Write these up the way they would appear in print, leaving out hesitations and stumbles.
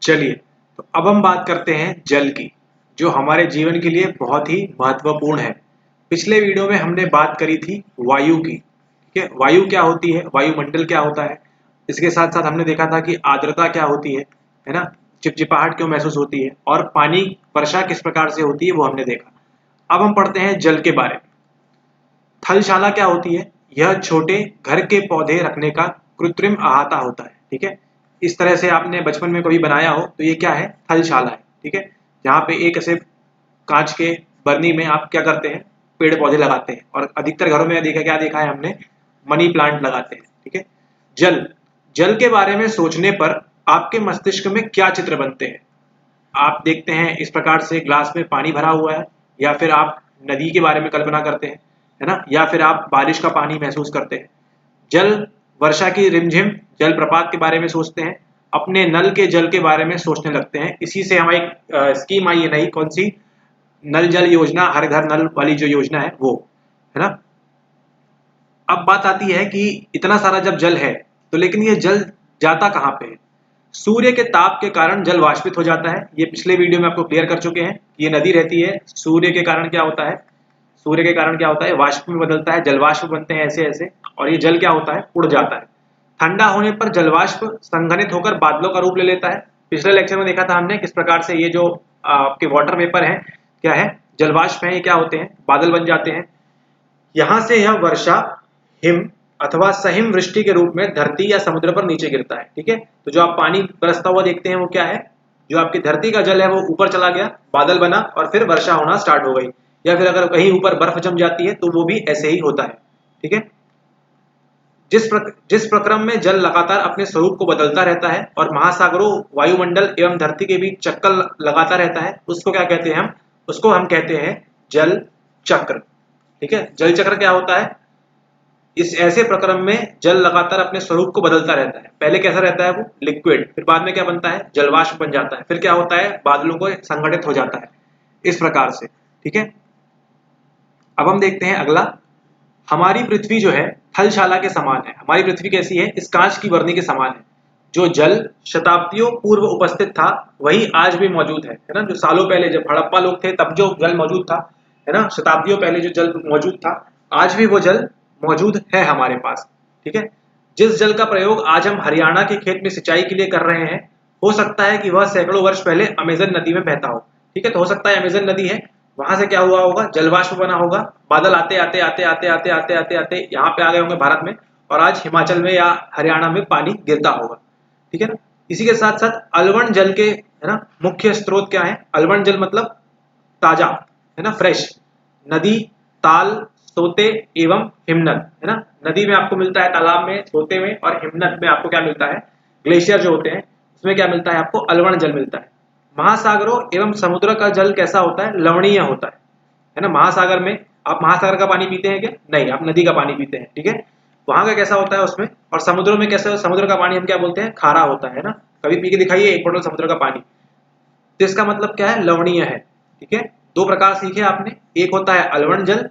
चलिए, तो अब हम बात करते हैं जल की, जो हमारे जीवन के लिए बहुत ही महत्वपूर्ण है। पिछले वीडियो में हमने बात करी थी वायु की। ठीक है, वायु क्या होती है, वायुमंडल क्या होता है, इसके साथ साथ हमने देखा था कि आर्द्रता क्या होती है ना, चिपचिपाहट क्यों महसूस होती है, और पानी वर्षा किस प्रकार से होती है वो हमने देखा। अब हम पढ़ते हैं जल के बारे में। थलशाला क्या होती है? यह छोटे घर के पौधे रखने का कृत्रिम अहाता होता है। ठीक है, इस तरह से आपने बचपन में कभी बनाया हो तो ये क्या है? थलशाला है। ठीक है, जहाँ पे एक ऐसे कांच के बरनी में आप क्या करते हैं? पेड़ पौधे लगाते हैं, और अधिकतर घरों में देखा है हमने, मनी प्लांट लगाते हैं। ठीक है, जल जल के बारे में सोचने पर आपके मस्तिष्क में क्या चित्र बनते हैं? आप देखते हैं इस प्रकार से ग्लास में पानी भरा हुआ है, या फिर आप नदी के बारे में कल्पना करते हैं, है ना, या फिर आप बारिश का पानी महसूस करते हैं। जल वर्षा की रिमझिम जलप्रपात के बारे में सोचते हैं, अपने नल के जल के बारे में सोचने लगते हैं। इसी से हमारी स्कीम आई है नई, कौन सी? नल जल योजना, हर घर नल वाली जो योजना है वो, है ना। अब बात आती है कि इतना सारा जब जल है तो लेकिन ये जल जाता कहाँ पे है? सूर्य के ताप के कारण जल वाष्पित हो जाता है। ये पिछले वीडियो में आपको क्लियर कर चुके हैं कि ये नदी रहती है, सूर्य के कारण क्या होता है? सूर्य के कारण क्या होता है? वाष्प में बदलता है, जलवाष्प बनते हैं ऐसे ऐसे, और ये जल क्या होता है? उड़ जाता है। ठंडा होने पर जलवाष्प संघनित होकर बादलों का रूप ले लेता है। पिछले लेक्चर में देखा था हमने किस प्रकार से ये जो आपके वाटर वेपर है, क्या है? जलवाष्प है, ये क्या होते हैं? बादल बन जाते हैं। यहाँ से यह वर्षा, हिम अथवा सहिम वृष्टि के रूप में धरती या समुद्र पर नीचे गिरता है। ठीक है, तो जो आप पानी बरसता हुआ देखते हैं वो क्या है? जो आपकी धरती का जल है वो ऊपर चला गया, बादल बना, और फिर वर्षा होना स्टार्ट हो गई। या फिर अगर कहीं ऊपर बर्फ जम जाती है तो वो भी ऐसे ही होता है। ठीक है, जिस प्रक्रम में जल लगातार अपने स्वरूप को बदलता रहता है और महासागरों, वायुमंडल एवं धरती के बीच चक्कर लगाता रहता है, उसको क्या कहते हैं? उसको हम कहते हैं जल चक्र। ठीक है, जल चक्र क्या होता है? इस ऐसे प्रक्रम में जल लगातार अपने स्वरूप को बदलता रहता है। पहले कैसा रहता है? वो लिक्विड, फिर बाद में क्या बनता है? जलवाष्प बन जाता है, फिर क्या होता है? बादलों को संगठित हो जाता है, इस प्रकार से। ठीक है, अब हम देखते हैं अगला। हमारी पृथ्वी जो है थलशाला के समान है। हमारी पृथ्वी कैसी है? इस कांच की बरनी के समान है। जो जल शताब्दियों पूर्व उपस्थित था वही आज भी मौजूद है ना। जो सालों पहले जब हड़प्पा लोग थे तब जो जल मौजूद था, है ना, शताब्दियों पहले जो जल मौजूद था, आज भी वो जल मौजूद है हमारे पास। ठीक है, जिस जल का प्रयोग आज हम हरियाणा के खेत में सिंचाई के लिए कर रहे हैं, हो सकता है कि वह सैकड़ों वर्ष पहले अमेजन नदी में बहता हो। ठीक है, तो हो सकता है अमेजन नदी है, वहां से क्या हुआ होगा? जलवाष्प बना होगा, बादल आते आते आते आते आते आते आते आते यहाँ पे आ गए होंगे भारत में, और आज हिमाचल में या हरियाणा में पानी गिरता होगा। ठीक है ना। इसी के साथ साथ अलवण जल के, है ना, मुख्य स्रोत क्या है? अलवण जल मतलब ताजा, है ना, फ्रेश। नदी, ताल, सोते एवं हिमनद, है ना। नदी में आपको मिलता है, तालाब में, सोते में, और हिमनद में आपको क्या मिलता है? ग्लेशियर जो होते हैं उसमें क्या मिलता है आपको? अलवण जल मिलता है। महासागरों एवं समुद्र का जल कैसा होता है? लवणीय होता है ना। महासागर में आप महासागर का पानी पीते हैं क्या? नहीं, आप नदी का पानी पीते हैं। ठीक है, वहां का कैसा होता है उसमें? और समुद्रों में कैसा? समुद्र का पानी हम क्या बोलते हैं? खारा होता है ना। कभी पी के दिखाइए एक बोतल समुद्र का पानी, तो इसका मतलब क्या है? लवणीय है। ठीक है, दो प्रकार सीखे आपने, एक होता है अलवण जल,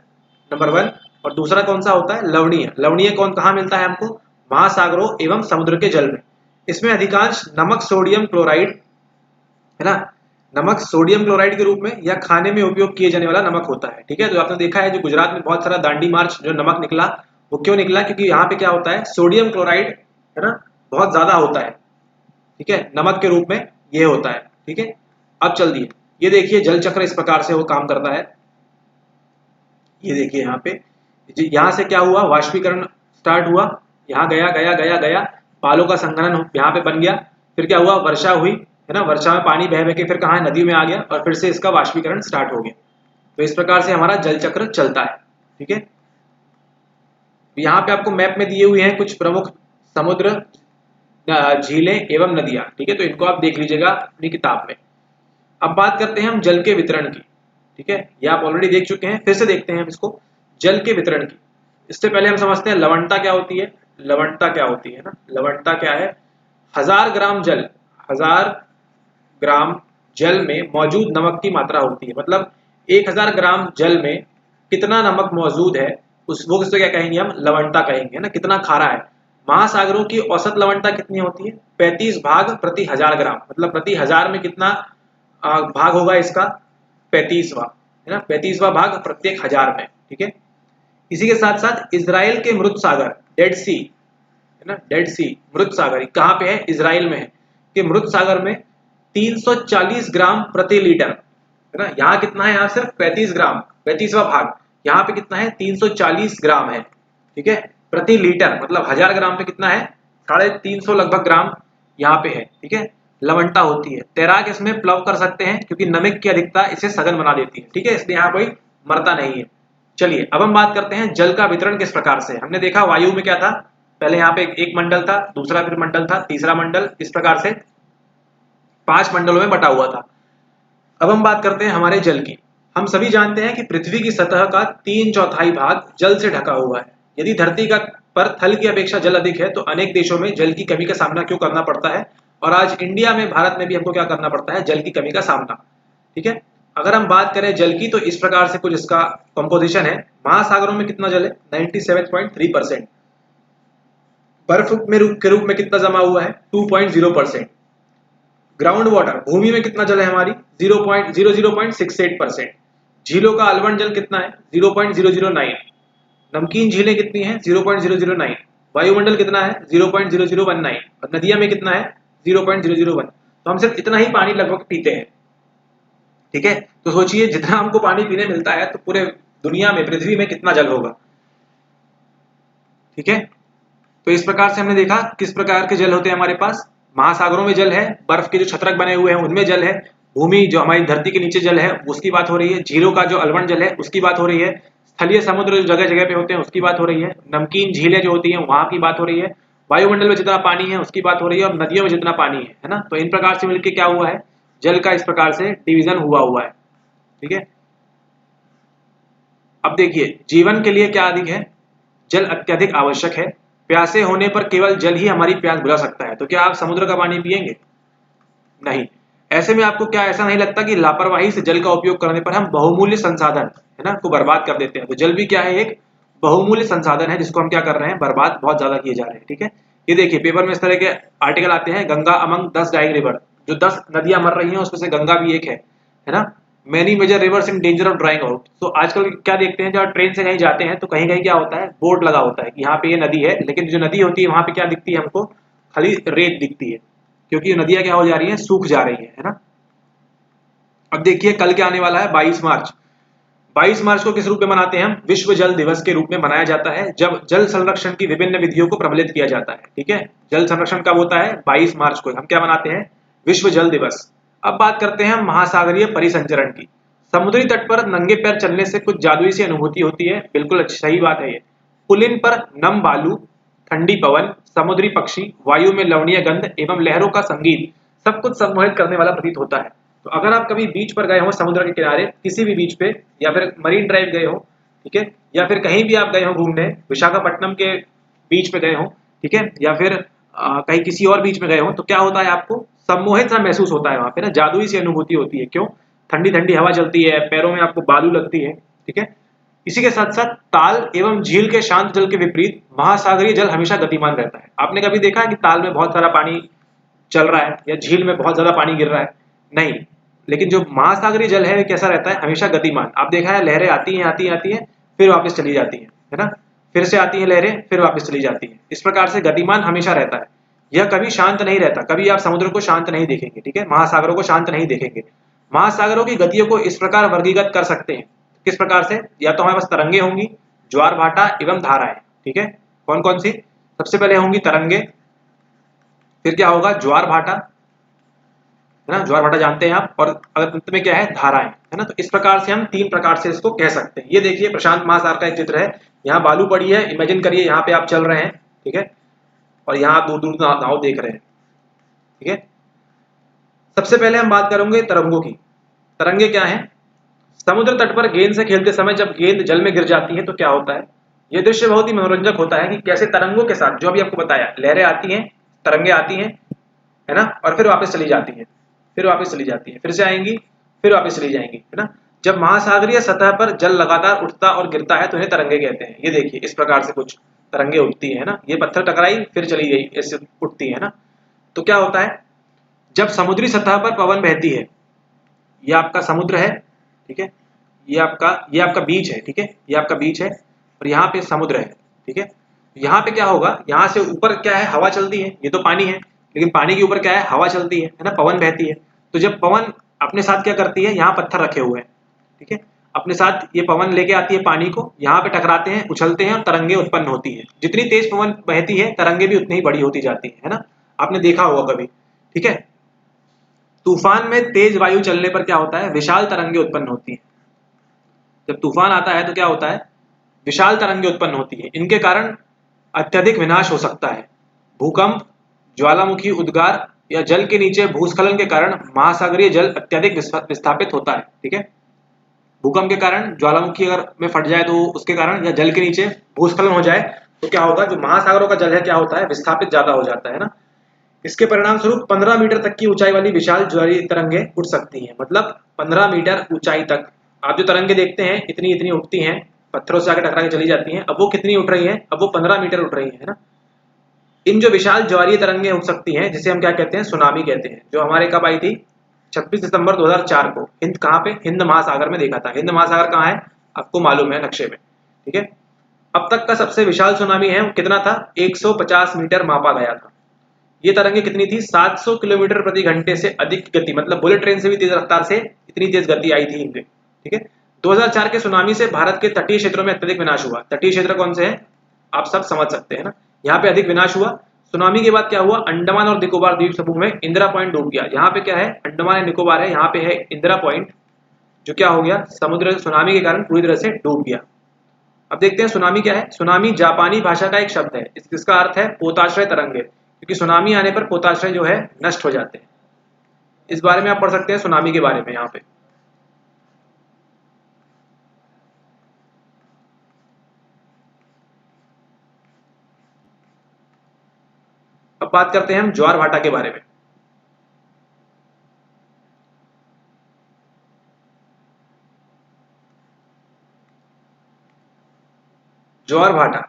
नंबर 1, और दूसरा कौन सा होता है? लवणीय। लवणीय कौन कहाँ मिलता है हमको? महासागरों एवं समुद्र के जल में। इसमें अधिकांश नमक, सोडियम क्लोराइड, है ना, नमक सोडियम क्लोराइड के रूप में या खाने में उपयोग किए जाने वाला नमक होता है। ठीक है, तो आपने देखा है जो गुजरात में बहुत सारा दांडी मार्च जो नमक निकला, वो क्यों निकला? क्योंकि यहाँ पे क्या होता है? सोडियम क्लोराइड, है ना, बहुत ज्यादा होता है। ठीक है, नमक के रूप में ये होता है। ठीक है, अब चल दिए, ये देखिए जल चक्र इस प्रकार से वो काम करता है। ये देखिए यहाँ पे, यहाँ से क्या हुआ? वाष्पीकरण स्टार्ट हुआ, यहाँ गया गया गया गया, बालों का संघनन यहाँ पे बन गया, फिर क्या हुआ? वर्षा हुई, है ना, वर्षा में पानी बह बह के फिर कहाँ? नदी में आ गया, और फिर से इसका वाष्पीकरण स्टार्ट हो गया। तो इस प्रकार से हमारा जल चक्र चलता है। ठीक है, यहाँ पे आपको मैप में दिए हुए हैं कुछ प्रमुख समुद्र, झीलें एवं नदियां। ठीक है, तो इनको आप देख लीजिएगा अपनी किताब में। अब बात करते हैं हम जल के वितरण की। ठीक है, ये आप ऑलरेडी देख चुके हैं, फिर से देखते हैं हम इसको, जल के वितरण की। इससे पहले हम समझते हैं लवणता क्या होती है। लवणता क्या होती है ना, लवणता क्या है? 1000 ग्राम जल, 1000 ग्राम जल में मौजूद नमक की मात्रा होती है। मतलब 1000 ग्राम जल में कितना नमक मौजूद है, उस वो किसको क्या कहेंगे हम? लवणता कहेंगे, ना, कितना खारा है। महासागरों की औसत लवणता कितनी होती है? 35 भाग प्रति 1000 ग्राम, मतलब प्रति 1000 में कितना भाग होगा इसका? 35वां, है ना, 35वां भाग प्रत्येक 1000 में। ठीक है, इसी के साथ साथ इजराइल के मृत सागर, डेड सी, है ना, डेड सी मृत सागर कहाँ पे है? इजराइल में है। कि मृत सागर में 340 ग्राम प्रति लीटर, है ना, यहाँ कितना है? यहाँ सिर्फ 35 ग्राम, 35वां भाग, यहाँ पे कितना है? 340 ग्राम है। ठीक है, प्रति लीटर, मतलब 1000 ग्राम पे कितना है? 350 लगभग ग्राम यहाँ पे है। ठीक है, लवणता होती है। तैराक इसमें प्लव कर सकते हैं क्योंकि नमक की अधिकता इसे सघन बना देती है। ठीक है, इसलिए यहाँ कोई मरता नहीं है। चलिए अब हम बात करते हैं जल का वितरण किस प्रकार से। हमने देखा वायु में क्या था, पहले यहाँ पे एक मंडल था, दूसरा फिर मंडल था, तीसरा मंडल, इस प्रकार से 5 मंडलों में बटा हुआ था। अब हम बात करते हैं हमारे जल की। हम सभी जानते हैं कि पृथ्वी की सतह का 3/4 भाग जल से ढका हुआ है। यदि धरती का पर थल की अपेक्षा जल अधिक है तो अनेक देशों में जल की कमी का सामना क्यों करना पड़ता है, और आज इंडिया में, भारत में भी हमको क्या करना पड़ता है? जल की कमी का सामना। ठीक है, अगर हम बात करें जल की तो इस प्रकार से कुछ इसका कंपोजिशन है। महासागरों में कितना जल है? 97.3%। बर्फ में के रूप में कितना जमा हुआ है? 2.0%। ग्राउंड वाटर, भूमि में कितना जल है हमारी? 0.68%। झीलों का अलवण जल कितना है? 0.009। नमकीन झीलें कितनी हैं? 0.009। वायुमंडल कितना है? 0.0019। और नदियां में कितना है? 0.001। तो हम सिर्फ इतना ही पानी लगभग पीते हैं। ठीक है, तो सोचिए जितना हमको पानी पीने मिलता है तो पूरे दुनिया में, पृथ्वी में कितना जल होगा। ठीक है, तो इस प्रकार से हमने देखा किस प्रकार के जल होते हैं हमारे पास। महासागरों में जल है, बर्फ के जो छत्रक बने हुए हैं उनमें जल है, भूमि जो हमारी धरती के नीचे जल है उसकी बात हो रही है, झीलों का जो अलवण जल है उसकी बात हो रही है, स्थलीय समुद्र जो जगह जगह पे होते हैं उसकी बात हो रही है, नमकीन झीलें जो होती हैं वहां की बात हो रही है, वायुमंडल में जितना पानी है उसकी बात हो रही है, और नदियों में जितना पानी है ना। तो इन प्रकार से मिलकर क्या हुआ है? जल का इस प्रकार से डिवीजन हुआ है। ठीक है, अब देखिए जीवन के लिए क्या अधिक है? जल अत्यधिक आवश्यक है। प्यासे होने पर केवल जल ही हमारी प्यास बुझा सकता है। तो क्या आप समुद्र का पानी पिएंगे? नहीं। ऐसे में आपको क्या ऐसा नहीं लगता कि लापरवाही से जल का उपयोग करने पर हम बहुमूल्य संसाधन, है ना, को बर्बाद कर देते हैं? तो जल भी क्या है? एक बहुमूल्य संसाधन है जिसको हम क्या कर रहे हैं? बर्बाद बहुत ज्यादा किए जा रहे हैं। ठीक है, ये देखिए पेपर में इस तरह के आर्टिकल आते हैं, गंगा अमंग 10 डाइंग रिवर, जो 10 नदियां मर रही हैं उसमें से गंगा भी एक है ना। Many major rivers in danger of drying out. तो आजकल क्या देखते हैं, जब ट्रेन से कहीं जाते हैं तो कहीं कहीं क्या होता है? बोर्ड लगा होता है कि यहाँ पे ये नदी है, लेकिन जो नदी होती है वहां पे क्या दिखती है हमको? खाली रेत दिखती है, क्योंकि नदियां क्या हो जा रही है? सूख जा रही है ना। अब देखिए कल क्या आने वाला है? 22 मार्च। 22 मार्च को किस रूप में मनाते हैं हम? विश्व जल दिवस के रूप में मनाया जाता है, जब जल संरक्षण की विभिन्न विधियों को प्रबलित किया जाता है। ठीक है, जल संरक्षण कब होता है? 22 मार्च को। हम क्या मनाते हैं? विश्व जल दिवस। अब बात करते हैं हम महासागरीय परिसंचरण की। समुद्री तट पर नंगे पैर चलने से कुछ जादुई सी अनुभूति होती है, बिल्कुल अच्छी सही बात है ये। पुलिन पर नम बालू, ठंडी पवन, समुद्री पक्षी, वायु में लवणीय गंध एवं लहरों का संगीत सब कुछ सम्मोहित करने वाला प्रतीत होता है। तो अगर आप कभी बीच पर गए हो, समुद्र के किनारे किसी भी बीच पे, या फिर मरीन ड्राइव गए हो, ठीक है, या फिर कहीं भी आप गए हो घूमने, विशाखापट्टनम के बीच पे गए हो, ठीक है, या फिर कहीं किसी और बीच में गए हो, तो क्या होता है? आपको सम्मोहित सा महसूस होता है वहां पे ना, जादुई सी अनुभूति होती है। क्यों? ठंडी ठंडी हवा चलती है, पैरों में आपको बालू लगती है। ठीक है, इसी के साथ साथ ताल एवं झील के शांत जल के विपरीत महासागरीय जल हमेशा गतिमान रहता है। आपने कभी देखा है कि ताल में बहुत सारा पानी चल रहा है या झील में बहुत ज्यादा पानी गिर रहा है? नहीं। लेकिन जो महासागरीय जल है कैसा रहता है? हमेशा गतिमान। आप देखा है लहरें आती हैं फिर वापस चली जाती है ना, फिर से आती हैं लहरें फिर वापस चली जाती हैं। इस प्रकार से गतिमान हमेशा रहता है, यह कभी शांत नहीं रहता। कभी आप समुद्र को शांत नहीं देखेंगे, ठीक है, महासागरों को शांत नहीं देखेंगे। महासागरों की गतियों को इस प्रकार वर्गीकृत कर सकते हैं। किस प्रकार से? या तो हमारे पास तरंगे होंगी, ज्वार भाटा एवं धाराएं। ठीक है, कौन कौन सी? सबसे पहले होंगी तरंगे, फिर क्या होगा? ज्वार भाटा, है ना, ज्वार भाटा जानते हैं आप, और अगर अंत में क्या है? धाराएं, है ना। तो इस प्रकार से हम 3 प्रकार से इसको कह सकते हैं। ये देखिए प्रशांत महासागर का एक चित्र है, यहाँ बालू पड़ी है, इमेजिन करिए यहाँ पे आप चल रहे हैं, ठीक है, और यहाँ आप दूर दूर नाव देख रहे हैं। ठीक है, सबसे पहले हम बात करेंगे तरंगों की। तरंगे क्या है? समुद्र तट पर गेंद से खेलते समय जब गेंद जल में गिर जाती है तो क्या होता है? यह दृश्य बहुत ही मनोरंजक होता है कि कैसे तरंगों के साथ, जो भी आपको बताया, लहरें आती हैं, तरंगे आती हैं, है ना, और फिर वापस चली जाती हैं, फिर वापस चली जाती हैं, फिर से आएंगी, फिर वापस चली जाएंगी, है ना। जब महासागरीय सतह पर जल लगातार उठता और गिरता है तो इन्हें तरंगे कहते हैं। ये देखिए इस प्रकार से कुछ तरंगे उठती है ना, ये पत्थर टकराई फिर चली गई, ऐसे उठती है ना। तो क्या होता है, जब समुद्री सतह पर पवन बहती है, ये आपका समुद्र है, ठीक है, ये आपका बीच है, ठीक है, ये आपका बीच है और यहाँ पे समुद्र है, ठीक है। यहाँ पे क्या होगा, यहाँ से ऊपर क्या है, हवा चलती है, ये तो पानी है, लेकिन पानी के ऊपर क्या है, हवा चलती है ना, पवन बहती है। तो जब पवन अपने साथ क्या करती है, यहाँ पत्थर रखे हुए हैं, ठीक है, अपने साथ ये पवन लेके आती है पानी को, यहाँ पे टकराते हैं, उछलते हैं और तरंगे उत्पन्न होती है। जितनी तेज पवन बहती है तरंगे भी उतनी ही बड़ी होती जाती है ना, आपने देखा होगा कभी, ठीक है। तूफान में तेज वायु चलने पर क्या होता है, विशाल तरंगे उत्पन्न होती है। जब तूफान आता है तो क्या होता है, विशाल तरंगे उत्पन्न होती है। इनके कारण अत्यधिक विनाश हो सकता है। भूकंप, ज्वालामुखी उद्गार या जल के नीचे भूस्खलन के कारण महासागरीय जल अत्यधिक विस्थापित होता है, ठीक है। भूकंप के कारण ज्वालामुखी अगर में फट जाए तो उसके कारण, या जल के नीचे भूस्खलन हो जाए तो क्या होगा, जो महासागरों का जल है क्या होता है, विस्थापित ज्यादा हो जाता है ना। इसके परिणाम स्वरूप 15 मीटर तक की ऊंचाई वाली विशाल ज्वारीय तरंगे उठ सकती हैं। मतलब 15 मीटर ऊंचाई तक आप जो तरंगे देखते हैं इतनी इतनी उठती हैं, पत्थरों से आकर टकरा के चली जाती हैं। अब वो कितनी उठ रही हैं, अब वो 15 मीटर उठ रही है ना। इन जो विशाल ज्वारीय तरंगे उठ सकती हैं, जिसे हम क्या कहते हैं, सुनामी कहते हैं, जो हमारे कब आई थी, 26 दिसंबर 2004 को। हिंद कहाँ पे, हिंद महासागर में देखा था। हिंद महासागर कहाँ है, आपको मालूम है नक्शे में, ठीक है। अब तक का सबसे विशाल सुनामी है, कितना था, 150 मीटर मापा गया था। ये तरंगे कितनी थी, 700 किलोमीटर प्रति घंटे से अधिक गति, मतलब बुलेट ट्रेन से भी तेज रफ्तार से इतनी तेज गति आई थी इनमें, ठीक है। 2004 के सुनामी से भारत के तटीय क्षेत्रों में अत्यधिक विनाश हुआ। तटीय क्षेत्र कौन से हैं, आप सब समझ सकते हैं ना, यहाँ पे अधिक विनाश हुआ। सुनामी के बाद क्या हुआ, अंडमान और निकोबार द्वीप समूह में इंदिरा पॉइंट डूब गया। यहाँ पे क्या है, अंडमान एंड निकोबार है, यहाँ पे है इंदिरा पॉइंट, जो क्या हो गया, समुद्र सुनामी के कारण पूरी तरह से डूब गया। अब देखते हैं सुनामी क्या है। सुनामी जापानी भाषा का एक शब्द है, इसका अर्थ है पोताश्रय तरंगे, क्योंकि सुनामी आने पर पोताश्रय जो है नष्ट हो जाते हैं। इस बारे में आप पढ़ सकते हैं सुनामी के बारे में यहाँ पे। अब बात करते हैं हम ज्वार भाटा के बारे में। ज्वार भाटा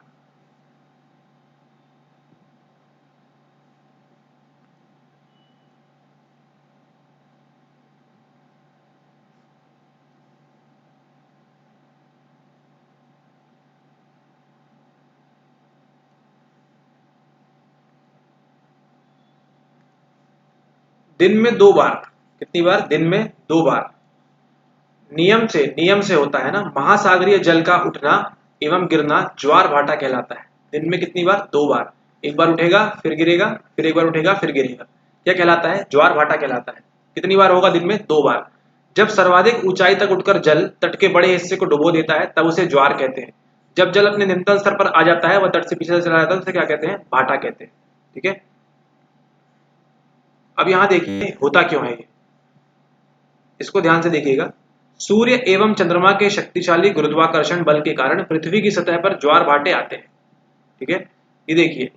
दिन में 2 बार, कितनी बार, दिन में 2 बार नियम से होता है ना। महासागरीय जल का उठना एवं गिरना ज्वार भाटा कहलाता है। दिन में कितनी बार, 2 बार, एक बार उठेगा फिर गिरेगा, फिर एक बार उठेगा फिर गिरेगा, क्या कहलाता है, ज्वार भाटा कहलाता है। कितनी बार होगा, दिन में 2 बार। जब सर्वाधिक ऊंचाई तक उठकर जल तट के बड़े हिस्से को डुबो देता है तब उसे ज्वार कहते हैं। जब जल अपने निम्नतम स्तर पर आ जाता है, वह तट से पीछे चला जाता है, उसे क्या कहते हैं, भाटा कहते हैं, ठीक है। अब यहाँ देखिए होता क्यों है ये, इसको ध्यान से देखिएगा। सूर्य एवं चंद्रमा के शक्तिशाली गुरुत्वाकर्षण बल के कारण पृथ्वी की सतह पर ज्वार भाटे आते हैं, ठीक है। ये देखिए,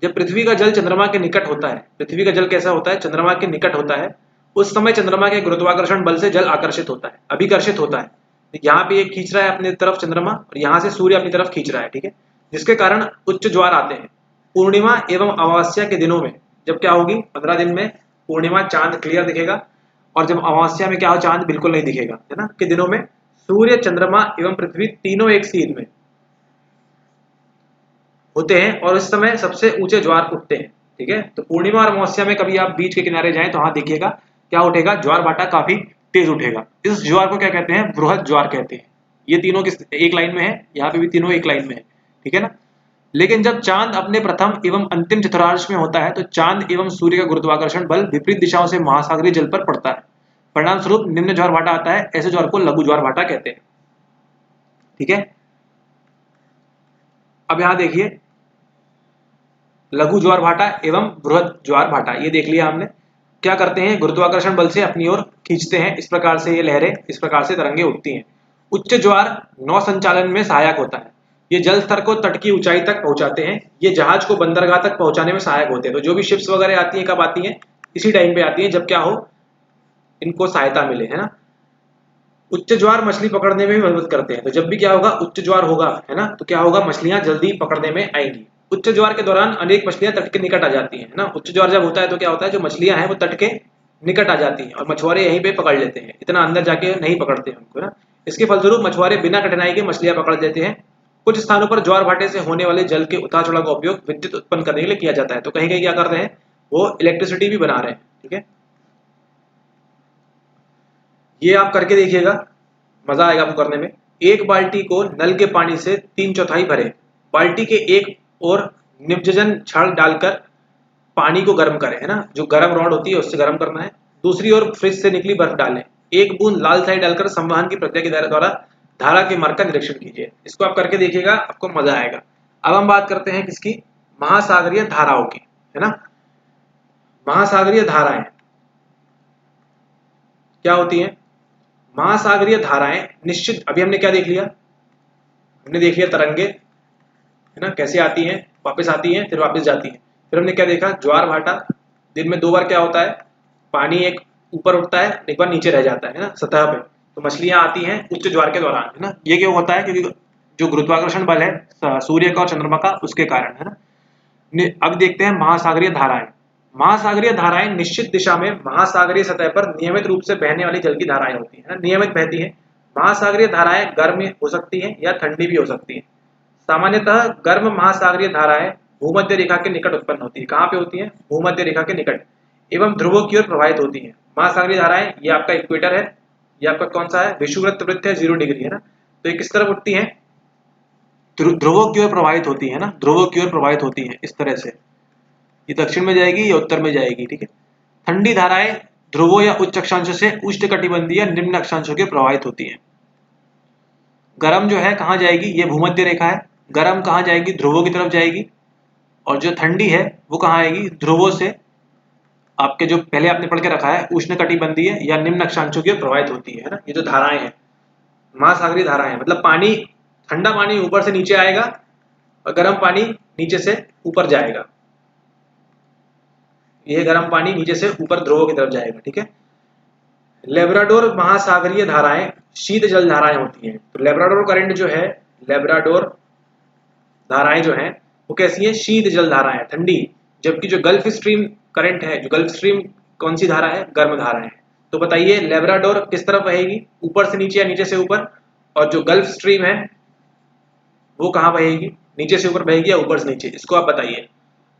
जब पृथ्वी का जल चंद्रमा के निकट होता है, पृथ्वी का जल कैसा होता है, चंद्रमा के निकट होता है, उस समय चंद्रमा के गुरुत्वाकर्षण बल से जल आकर्षित होता है, अभिकर्षित होता है। यहाँ पे ये खींच रहा है अपनी तरफ चंद्रमा, और यहाँ से सूर्य अपनी तरफ खींच रहा है, ठीक है, जिसके कारण उच्च ज्वार आते हैं। पूर्णिमा एवं अमावस्या के दिनों में जब क्या होगी, 15 दिन में पूर्णिमा चांद क्लियर दिखेगा, और जब अमावस्या में क्या हो, चांद बिल्कुल नहीं दिखेगा, है ना, के दिनों में सूर्य, चंद्रमा एवं पृथ्वी तीनों एक सीध में होते हैं, और इस समय सबसे ऊंचे ज्वार उठते हैं, ठीक है। तो पूर्णिमा और अमावस्या में कभी आप बीच के किनारे जाएं तो हाँ देखिएगा क्या उठेगा, ज्वार भाटा काफी तेज उठेगा। इस ज्वार को क्या कहते हैं, बृहद ज्वार कहते हैं। ये तीनों किस एक लाइन में है, यहाँ पे भी तीनों एक लाइन में है, ठीक है ना। लेकिन जब चांद अपने प्रथम एवं अंतिम चतुर्थांश में होता है तो चांद एवं सूर्य का गुरुत्वाकर्षण बल विपरीत दिशाओं से महासागरीय जल पर पड़ता है। परिणाम स्वरूप निम्न ज्वार भाटा आता है। ऐसे ज्वार को लघु ज्वार भाटा कहते हैं, ठीक है। अब यहां देखिए लघु ज्वार भाटा एवं बृहद ज्वार भाटा, ये देख लिया हमने। क्या करते हैं, गुरुत्वाकर्षण बल से अपनी ओर खींचते हैं, इस प्रकार से ये लहरें, इस प्रकार से तरंगे उठती हैं। उच्च ज्वार नौ संचालन में सहायक होता है। ये जल स्तर को तट की ऊंचाई तक पहुंचाते हैं। ये जहाज को बंदरगाह तक पहुंचाने में सहायक होते हैं। तो जो भी शिप्स वगैरह आती हैं कब आती हैं, इसी टाइम पे आती हैं जब क्या हो, इनको सहायता मिले, है ना। उच्च ज्वार मछली पकड़ने में भी मदद करते हैं। तो जब भी क्या होगा, उच्च ज्वार होगा, है ना, तो क्या होगा, मछलियां जल्दी पकड़ने में आएंगी। उच्च ज्वार के दौरान अनेक मछलियां तट के निकट आ जाती हैं, है ना। उच्च ज्वार जब होता है तो क्या होता है, जो मछलियां हैं वो तट के निकट आ जाती हैं और मछुआरे यहीं पे पकड़ लेते हैं, इतना अंदर जाके नहीं पकड़ते हैं उनको ना। इसके फलस्वरूप मछुआरे बिना कठिनाई के मछलियां पकड़ लेते हैं। कुछ स्थानों पर ज्वार भाटे से होने वाले जल के उतार चढ़ाव का उपयोग विद्युत उत्पन्न करने के लिए किया जाता है। तो कहीं कहीं क्या कर रहे हैं, वो इलेक्ट्रिसिटी भी बना रहे हैं, ठीक है। ये आप करके देखिएगा, मजा आएगा आपको करने में। एक बाल्टी को नल के पानी से 3/4 भरे, बाल्टी के एक और निमज्जन छड़ डालकर पानी को गर्म करें, है ना, जो गर्म रॉड होती है उससे गर्म करना है। दूसरी ओर फ्रिज से निकली बर्फ डालें, एक बूंद लाल स्याही डालकर संवहन की प्रक्रिया के द्वारा धारा के मार्ग का निरीक्षण कीजिए। इसको आप करके देखिएगा, आपको मजा आएगा। अब हम बात करते हैं किसकी, महासागरीय धाराओं की, है ना। महासागरीय धाराएं क्या होती हैं? महासागरीय धाराएं निश्चित, अभी हमने क्या देख लिया, हमने देख लिया तरंगे, है ना, कैसे आती हैं, वापस आती हैं, फिर वापस जाती हैं। फिर हमने क्या देखा, ज्वार भाटा, दिन में 2 बार क्या होता है, पानी एक ऊपर उठता है, एक बार नीचे रह जाता है ना, सतह पे। तो मछलियां आती हैं उच्च ज्वार के दौरान, है ना। ये क्यों होता है, क्योंकि जो गुरुत्वाकर्षण बल है सूर्य का और चंद्रमा का, उसके कारण, है ना। अब देखते हैं महासागरीय धाराएं। महासागरीय धाराएं निश्चित दिशा में महासागरीय सतह पर नियमित रूप से बहने वाली जल की धाराएं होती हैं, नियमित बहती हैं। महासागरीय धाराएं गर्म हो सकती हैं या ठंडी भी हो सकती हैं। सामान्यतः गर्म महासागरीय धाराएं भूमध्य रेखा के निकट उत्पन्न होती है। कहाँ पे होती है? भूमध्य रेखा के निकट, एवं ध्रुवों की ओर प्रवाहित होती है। महासागरीय धाराएं, ये आपका इक्वेटर है, ये आपका कौन सा है, विषुववृत्त वृत्त है, 0 डिग्री, है ना। तो ये किस तरफ उठती है, ध्रुवों की ओर प्रवाहित होती है ना, ध्रुवों की ओर प्रवाहित होती है इस तरह से। ये दक्षिण में जाएगी या उत्तर में जाएगी, ठीक है। ठंडी धाराएं ध्रुवों या उच्च अक्षांशों से उष्णकटिबंधीय या निम्न अक्षांशों की प्रवाहित होती है। गर्म जो है कहाँ जाएगी, ये भूमध्य रेखा है, गर्म कहाँ जाएगी, ध्रुवों की तरफ जाएगी। और जो ठंडी है वो कहाँ आएगी, ध्रुवों से आपके जो पहले आपने पढ़ के रखा है उष्णकटिबंधीय या निम्न अक्षांशों की ओर प्रवाहित होती है ना। ये जो धाराएं हैं महासागरीय धाराएं, मतलब पानी, ठंडा पानी ऊपर से नीचे आएगा और गर्म पानी नीचे से ऊपर जाएगा। यह गर्म पानी नीचे से ऊपर ध्रुवों की तरफ जाएगा, ठीक है। लेब्राडोर महासागरीय धाराएं शीत जल धाराएं होती हैं। तो लेब्राडोर करंट जो है, लेब्राडोर धाराएं जो हैं वो कैसी हैं, शीत जल धाराएं, ठंडी। जबकि जो गल्फ स्ट्रीम करंट है, जो गल्फ स्ट्रीम कौन सी धारा है, गर्म धारा है। तो बताइए लेब्राडोर किस तरफ बहेगी, ऊपर से नीचे या नीचे से ऊपर? और जो गल्फ स्ट्रीम है वो कहाँ बहेगी, नीचे से ऊपर बहेगी या ऊपर से नीचे? इसको आप बताइए।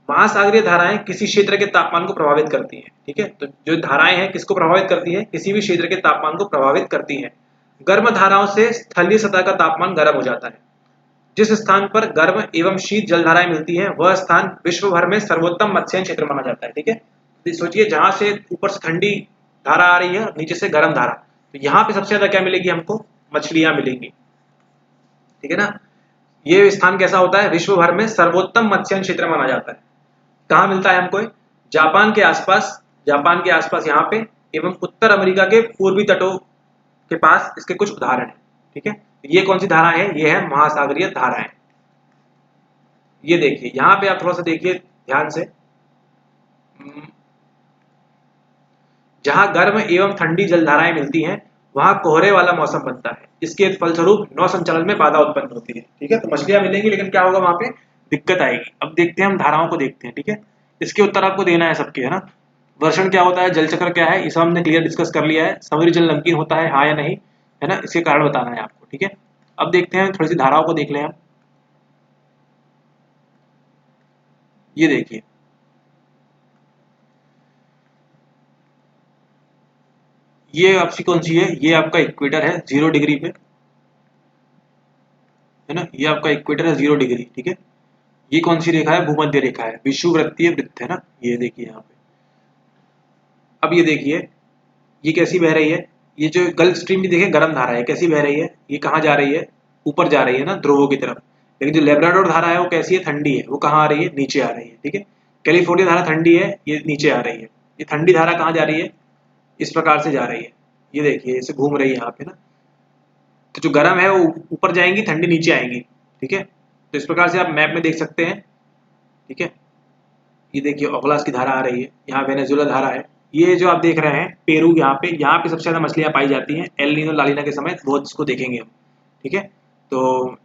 महासागरीय धाराएं किसी क्षेत्र के तापमान को प्रभावित करती हैं, ठीक है। तो जो धाराएं हैं किसको प्रभावित करती है, किसी भी क्षेत्र के तापमान को प्रभावित करती हैं। गर्म धाराओं से स्थलीय सतह का तापमान गर्म हो जाता है। जिस स्थान पर गर्म एवं शीत जल धाराएं मिलती हैं वह स्थान विश्व भर में सर्वोत्तम मत्स्य क्षेत्र माना जाता है, ठीक है। तो सोचिए जहां से ऊपर से ठंडी धारा आ रही है, नीचे से गर्म धारा, तो यहाँ पे सबसे ज्यादा क्या मिलेगी हमको, मछलियां मिलेंगी, ठीक है ना। ये स्थान कैसा होता है, विश्व भर में सर्वोत्तम मत्स्य क्षेत्र माना जाता है। कहाँ मिलता है हमको, जापान के आसपास, जापान के आसपास यहाँ पे, एवं उत्तर अमेरिका के पूर्वी तटों के पास इसके कुछ उदाहरण है, ठीक है। ये कौन सी धारा है, ये है महासागरीय धाराएं। ये देखिए यहाँ पे आप थोड़ा सा देखिए ध्यान से, जहां गर्म एवं ठंडी जल धाराएं मिलती हैं वहां कोहरे वाला मौसम बनता है। इसके फलस्वरूप नौ संचालन में बाधा उत्पन्न होती है, ठीक है। तो मछलियां मिलेंगी लेकिन क्या होगा, वहां पे दिक्कत आएगी। अब देखते हैं हम धाराओं को देखते हैं, ठीक है। इसके उत्तर आपको देना है सबके, है ना। वर्षण क्या होता है, जल चक्र क्या है, इसे हमने क्लियर डिस्कस कर लिया है। समुद्री जल नमकीन होता है, हाँ या नहीं, है ना, इसके कारण बताना है आपको, ठीक है। अब देखते हैं थोड़ी सी धाराओं को देख लें हम। ये देखिए ये आपकी कौन सी है, ये आपका इक्वेटर है 0 डिग्री पे, है ना। ये आपका इक्वेटर है 0 डिग्री, ठीक है। ये कौन सी रेखा है, भूमध्य रेखा है, विषुववृत्तीय वृत्त है ना। ये देखिए यहाँ पे, अब ये देखिए ये कैसी बह रही है, ये जो गल्फ स्ट्रीम भी देखिए गर्म धारा है, कैसी बह रही है, ये कहाँ जा रही है, ऊपर जा रही है ना, ध्रुवों की तरफ। लेकिन जो लेब्राडोर धारा है वो कैसी है, ठंडी है, वो कहाँ आ रही है, नीचे आ रही है, ठीक है। कैलिफोर्निया धारा ठंडी है, ये नीचे आ रही है। ये ठंडी धारा कहाँ जा रही है, इस प्रकार से जा रही है, ये देखिए इसे घूम रही है यहाँ पे ना। तो जो गर्म है वो ऊपर जाएंगी, ठंडी नीचे आएंगी, ठीक है। तो इस प्रकार से आप मैप में देख सकते हैं, ठीक है। ये देखिए ओखलास की धारा आ रही है, यहाँ वेनेजुएला धारा है, ये जो आप देख रहे हैं पेरू, यहाँ पे सबसे ज़्यादा मछलियाँ पाई जाती हैं एल नीनो लालीना के समय, बहुत इसको देखेंगे हम। ठीक है, तो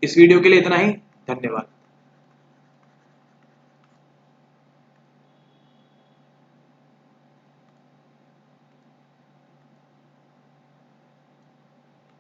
इस वीडियो के लिए इतना ही, धन्यवाद।